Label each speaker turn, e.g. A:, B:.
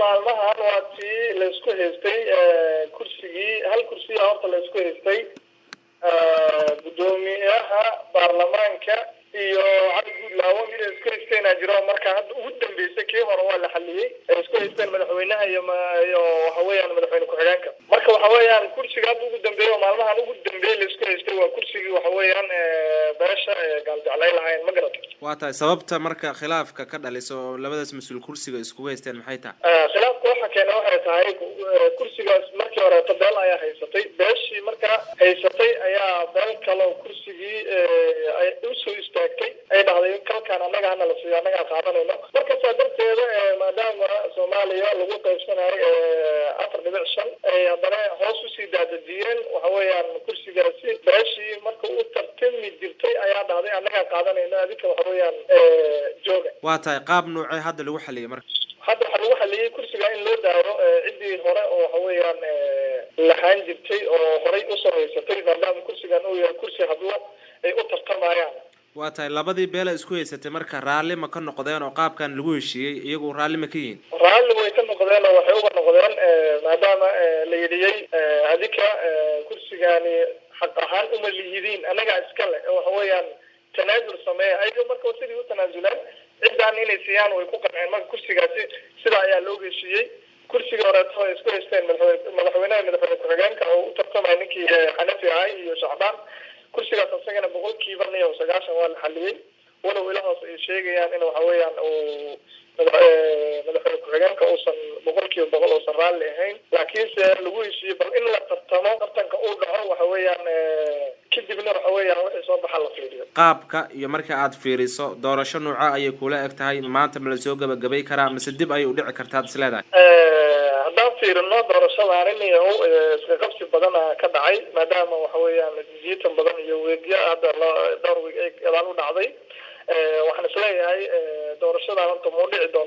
A: maalmahan waa tii la isku haystay kursigii hal kursi horta la isku haystay gudoomiyaha baarlamaanka iyo cali guudlaawo mid isku haystayna jiro marka hadda ugu dambeysay kii hore waa la xaliyay isku haysteen madaxweynaha iyo waxa weeyaan madaxweyne ku-xigeenka marka waxa weeyaan kursiga hadda ugu dambeeyo maalmahan ugu dambeeyay la isku haystay waa kursigii waxa weeyaan beesha gaalgaclay lahayn ma garata
B: waa tahay sababta marka khilaafka ka dhaliso labadaas mas'uul kursiga isku haysteen maxay tahay
A: khilaafka waxa keenay waxay tahay kursigaas markii hore tabeel ayaa haysatay beeshii marka haysatay ayaa beel kale kursigii ay u soo istaagtay ay dhahday kalkaan anaga hana la siiyo anaga qaadanayno marka sadarteeda maadaama Soomaaliya lagu qaybsanayo 4.5 ay hadana hoos u sii daadajiyeen waxa weeyaan kursigaasi beeshii marka uu tartami jirtay ayaa dhahday anaga qaadanayno adika waxa weeyaan jooga
B: waa tahay qaab noocay hadda lagu xaliyay marka
A: hadda waxa lagu xaliyay kursiga in loo daaro cidii hore oo waxa weeyaan lahaan jirtay oo horay u soo haysatay maadaama kursigan uu yahay kursi hadlo ay u tartamayaan
B: waa tahay labadii beel isku haysatay marka raalli ma ka noqdeen oo qaabkan lagu heshiiyay iyagu raalli ma ka yihiin
A: raalli way ka noqdeen oo waxay uga noqdeen maadaama la yidhiyay adika kursigani xaq ahaan uma lihidiin anaga iska leh waxa weeyaan tanaazul sameeya ayaga marka sidii u tanaazulaan ciddaan inay siiyaan way ku qanceen marka kursigaasi sida ayaa loo heshiiyey kursiga hore oo isku haysteen madaxweynaha madaxweyne ku-xigeenka oo u tartamay ninkii xanafi ahay iyo shacbaan kursigaas asagana 100% waa la xaliyay walow ilahaas ay sheegayaan in waxa weeyaan uu madaxweyne ku-xigeenka uusan 100% uusan raalli ahayn laakiin se lagu heshiiyey bal in la tartamo tartanka uu dhaco waxa weeyaan kadibna waxa weeyaan wixii soo baxa la fiiriyo
B: qaabka iyo marka aad fiiriso doorasho nooca ayay kula eg tahay maanta ma la soo gabagabay karaa mise dib ay u dhici kartaa isleedahay
A: haddaan fiirino doorashadaan inuu iska qabsi badan ka dhacay maadaama waxa weeyaan jiitan badan iyo weegyo hadda dhowr weeg ay gadaal u dhacday waxaan isleeyahay doorashadaan inta muu dhici doonto